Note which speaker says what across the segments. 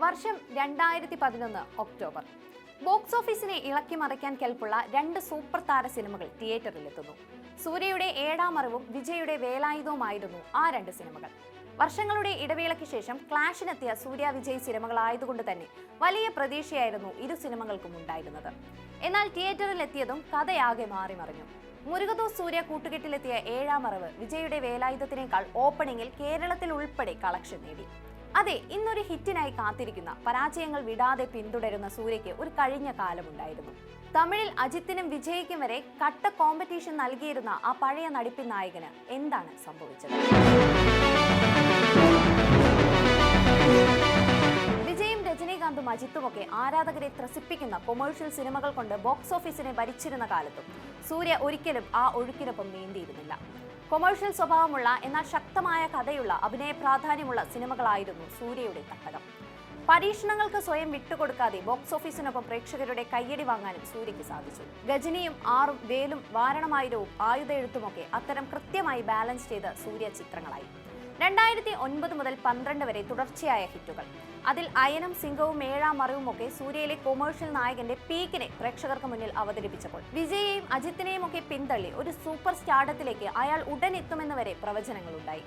Speaker 1: വർഷം 2011 October. Box ഓഫീസിനെ ഇളക്കി മറിക്കാൻ കെൽപ്പുള്ള രണ്ട് സൂപ്പർ താര സിനിമകൾ തിയേറ്ററിലെത്തുന്നു. സൂര്യയുടെ ഏഴാം അറിവും വിജയുടെ വേലായുധവുമായിരുന്നു ആ രണ്ട് സിനിമകൾ. വർഷങ്ങളുടെ ഇടവേളയ്ക്ക് ശേഷം ക്ലാഷിനെത്തിയ സൂര്യ വിജയ് സിനിമകളായതുകൊണ്ട് തന്നെ വലിയ പ്രതീക്ഷയായിരുന്നു ഇരു സിനിമകൾക്കും ഉണ്ടായിരുന്നത്. എന്നാൽ തിയേറ്ററിലെത്തിയതും കഥയാകെ മാറിമറിഞ്ഞു. മുരുകദോസ് സൂര്യ കൂട്ടുകെട്ടിലെത്തിയ ഏഴാം അറിവ് വിജയുടെ വേലായുധത്തിനേക്കാൾ ഓപ്പണിംഗിൽ കേരളത്തിൽ ഉൾപ്പെടെ കളക്ഷൻ നേടി. അതെ, ഇന്നൊരു ഹിറ്റിനായി കാത്തിരിക്കുന്ന, പരാജയങ്ങൾ വിടാതെ പിന്തുടരുന്ന സൂര്യയ്ക്ക് ഒരു കഴിഞ്ഞ കാലമുണ്ടായിരുന്നു. തമിഴിൽ അജിത്തിനും വിജയ്ക്കും വരെ കട്ട കോമ്പറ്റീഷൻ നൽകിയിരുന്ന ആ പഴയ നടിപ്പിൻ നായകന് എന്താണ് സംഭവിച്ചത്? വിജയും രജനീകാന്തും അജിത്തുമൊക്കെ ആരാധകരെ ത്രസിപ്പിക്കുന്ന കൊമേഴ്ഷ്യൽ സിനിമകൾ കൊണ്ട് ബോക്സ് ഓഫീസിനെ ഭരിച്ചിരുന്ന കാലത്തും സൂര്യ ഒരിക്കലും ആ ഒഴുക്കിനൊപ്പം നീന്തിയിരുന്നില്ല. കൊമേഴ്ഷ്യൽ സ്വഭാവമുള്ള എന്നാൽ ശക്തമായ കഥയുള്ള അഭിനയ പ്രാധാന്യമുള്ള സിനിമകളായിരുന്നു സൂര്യയുടെ തട്ടകം. പരീക്ഷണങ്ങൾക്ക് സ്വയം വിട്ടുകൊടുക്കാതെ ബോക്സ് ഓഫീസിനൊപ്പം പ്രേക്ഷകരുടെ കയ്യടി വാങ്ങാനും സൂര്യയ്ക്ക് സാധിച്ചു. ഗജനിയും ആറും വേലും വാരണമായിരവും ആയുധ എഴുത്തുമൊക്കെ അത്തരം കൃത്യമായി ബാലൻസ് ചെയ്ത സൂര്യ ചിത്രങ്ങളായി. 2009 മുതൽ 12 വരെ തുടർച്ചയായ ഹിറ്റുകൾ. അതിൽ അയനം, സിംഗവും ഏഴാം അറിവും ഒക്കെ സൂര്യയിലെ കൊമേഴ്ഷ്യൽ നായകന്റെ പീക്കിനെ പ്രേക്ഷകർക്ക് മുന്നിൽ അവതരിപ്പിച്ചപ്പോൾ വിജയെയും അജിത്തിനെയും ഒക്കെ പിന്തള്ളി ഒരു സൂപ്പർ സ്റ്റാർഡത്തിലേക്ക് അയാൾ ഉടൻ എത്തുമെന്ന് വരെ പ്രവചനങ്ങളുണ്ടായി.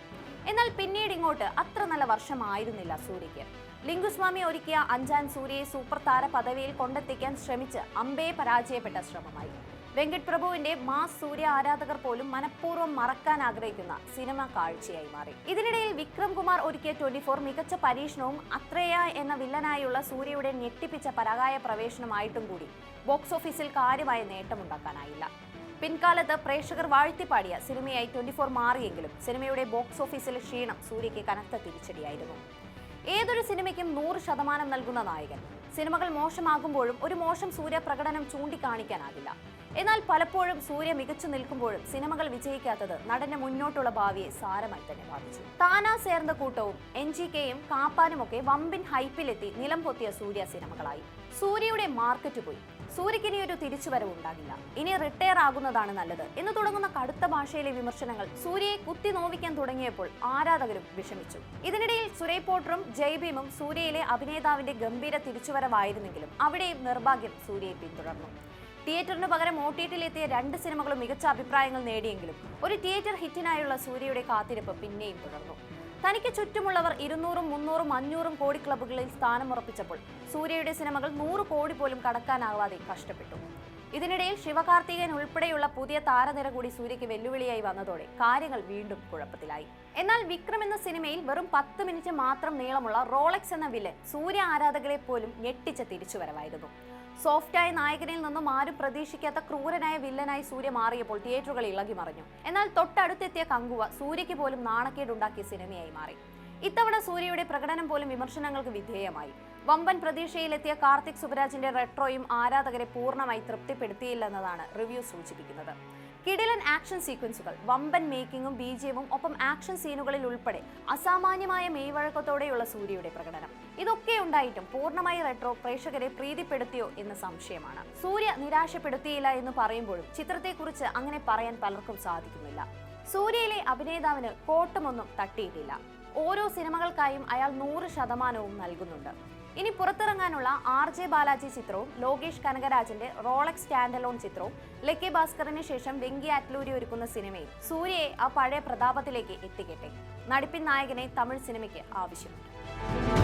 Speaker 1: എന്നാൽ പിന്നീട് ഇങ്ങോട്ട് അത്ര നല്ല വർഷമായിരുന്നില്ല സൂര്യയ്ക്ക്. ലിംഗുസ്വാമി ഒരുക്കിയ അഞ്ചാൻ സൂര്യയെ സൂപ്പർ താര പദവിയിൽ കൊണ്ടെത്തിക്കാൻ ശ്രമിച്ച് അമ്പേ പരാജയപ്പെട്ട ശ്രമമായി. വെങ്കട് പ്രഭുവിന്റെ മാസ് സൂര്യ ആരാധകർ പോലും മനഃപൂർവ്വം മറക്കാൻ ആഗ്രഹിക്കുന്ന സിനിമ കാഴ്ചയായി മാറി. ഇതിനിടയിൽ വിക്രം കുമാർ ഒരുക്കിയ 24 മികച്ച പരീക്ഷണവും അത്രേയ എന്ന വില്ലനായുള്ള സൂര്യയുടെ ഞെട്ടിപ്പിച്ച പരാകായ പ്രവേശനമായിട്ടും കൂടി ബോക്സ് ഓഫീസിൽ കാര്യമായ നേട്ടമുണ്ടാക്കാനായില്ല. പിൻകാലത്ത് പ്രേക്ഷകർ വാഴ്ത്തിപ്പാടിയ സിനിമയായി 24 മാറിയെങ്കിലും സിനിമയുടെ ബോക്സ് ഓഫീസിലെ ക്ഷീണം സൂര്യയ്ക്ക് കനത്ത തിരിച്ചടിയായിരുന്നു. ഏതൊരു സിനിമയ്ക്കും 100% നൽകുന്ന നായകൻ സിനിമകൾ മോശമാകുമ്പോഴും ഒരു മോശം സൂര്യ പ്രകടനം ചൂണ്ടിക്കാണിക്കാനാകില്ല. എന്നാൽ പലപ്പോഴും സൂര്യ മികച്ചു നിൽക്കുമ്പോഴും സിനിമകൾ വിജയിക്കാത്തത് നടന്റെ മുന്നോട്ടുള്ള ഭാവിയെ സാരമായി തന്നെ ബാധിച്ചു. താനാ ചേർന്ന കൂട്ടവും NGKയും കാപ്പാനുമൊക്കെ വമ്പിൻ ഹൈപ്പിലെത്തി നിലം പൊത്തിയ സൂര്യ സിനിമകളായി. സൂര്യയുടെ മാർക്കറ്റ് പോയി. സൂര്യയ്ക്ക് ഇനി ഒരു തിരിച്ചുവരവ് ഉണ്ടാകില്ല, ഇനി റിട്ടയർ ആകുന്നതാണ് നല്ലത് എന്ന് തുടങ്ങുന്ന കടുത്ത ഭാഷയിലെ വിമർശനങ്ങൾ സൂര്യയെ കുത്തി നോവിക്കാൻ തുടങ്ങിയപ്പോൾ ആരാധകരും വിഷമിച്ചു. ഇതിനിടയിൽ സുരേഷ് പോട്ടറും ജയ്ഭീമും സൂര്യയിലെ അഭിനേതാവിന്റെ ഗംഭീര തിരിച്ചുവരവായിരുന്നെങ്കിലും അവിടെയും നിർഭാഗ്യം സൂര്യയെ പിന്തുടർന്നു. തിയേറ്ററിന് പകരം OTTയിലെത്തിയ രണ്ട് സിനിമകളും മികച്ച അഭിപ്രായങ്ങൾ നേടിയെങ്കിലും ഒരു തിയേറ്റർ ഹിറ്റിനായുള്ള സൂര്യയുടെ കാത്തിരിപ്പ് പിന്നെയും തുടർന്നു. തനിക്ക് ചുറ്റുമുള്ളവർ 200, 300, 500 കോടി ക്ലബ്ബുകളിൽ സ്ഥാനമുറപ്പിച്ചപ്പോൾ സൂര്യയുടെ സിനിമകൾ 100 കോടി പോലും കടക്കാനാവാതെ കഷ്ടപ്പെട്ടു. ഇതിനിടയിൽ ശിവകാർത്തികേയൻ ഉൾപ്പെടെയുള്ള പുതിയ താരനിര കൂടി സൂര്യയ്ക്ക് വെല്ലുവിളിയായി വന്നതോടെ കാര്യങ്ങൾ വീണ്ടും കുഴപ്പത്തിലായി. എന്നാൽ വിക്രം എന്ന സിനിമയിൽ വെറും 10 മിനിറ്റ് മാത്രം നീളമുള്ള റോളക്സ് എന്ന വില്ലൻ സൂര്യ ആരാധകരെ പോലും ഞെട്ടിച്ച തിരിച്ചുവരവായിരുന്നു. സോഫ്റ്റായ നായകനിൽ നിന്നും ആരും പ്രതീക്ഷിക്കാത്ത ക്രൂരനായ വില്ലനായി സൂര്യ മാറിയപ്പോൾ തിയേറ്ററുകൾ ഇളകി മറിഞ്ഞു. എന്നാൽ തൊട്ടടുത്തെത്തിയ കങ്കുവ സൂര്യയ്ക്ക് പോലും നാണക്കേടുണ്ടാക്കിയ സിനിമയായി മാറി. ഇത്തവണ സൂര്യയുടെ പ്രകടനം പോലും വിമർശനങ്ങൾക്ക് വിധേയമായി. വമ്പൻ പ്രതീക്ഷയിലെത്തിയ കാർത്തിക് സുബരാജിന്റെ റെട്രോയും ആരാധകരെ പൂർണ്ണമായി തൃപ്തിപ്പെടുത്തിയില്ലെന്നതാണ് റിവ്യൂ സൂചിപ്പിക്കുന്നത്. കിടിലൻ ആക്ഷൻ സീക്വൻസുകൾ, വമ്പൻ മേക്കിങ്ങും BGMവും ഒപ്പം ആക്ഷൻ സീനുകളിൽ ഉൾപ്പെടെ അസാമാന്യമായ മെയ്വഴക്കത്തോടെയുള്ള സൂര്യയുടെ പ്രകടനം. ഇതൊക്കെ ഉണ്ടായിട്ടും പൂർണ്ണമായി റെട്രോ പ്രേക്ഷകരെ പ്രീതിപ്പെടുത്തിയോ എന്ന സംശയമാണ്. സൂര്യ നിരാശപ്പെടുത്തിയില്ല എന്ന് പറയുമ്പോഴും ചിത്രത്തെക്കുറിച്ച് അങ്ങനെ പറയാൻ പലർക്കും സാധിക്കുന്നില്ല. സൂര്യയിലെ അഭിനേതാവിന് കോട്ടമൊന്നും തട്ടിയിട്ടില്ല. ഓരോ സിനിമകൾക്കായും അയാൾ 100% നൽകുന്നുണ്ട്. ഇനി പുറത്തിറങ്ങാനുള്ള RJ ബാലാജി ചിത്രവും ലോകേഷ് കനകരാജിന്റെ റോളക്സ് സ്റ്റാൻഡലോൺ ചിത്രവും ലക്കി ഭാസ്കറിന് ശേഷം വെങ്കി അറ്റ്ലൂരി ഒരുക്കുന്ന സിനിമയിൽ സൂര്യയെ ആ പഴയ പ്രതാപത്തിലേക്ക് എത്തിക്കട്ടെ. നടിപ്പിൻ നായകനെ തമിഴ് സിനിമയ്ക്ക് ആവശ്യമുണ്ട്.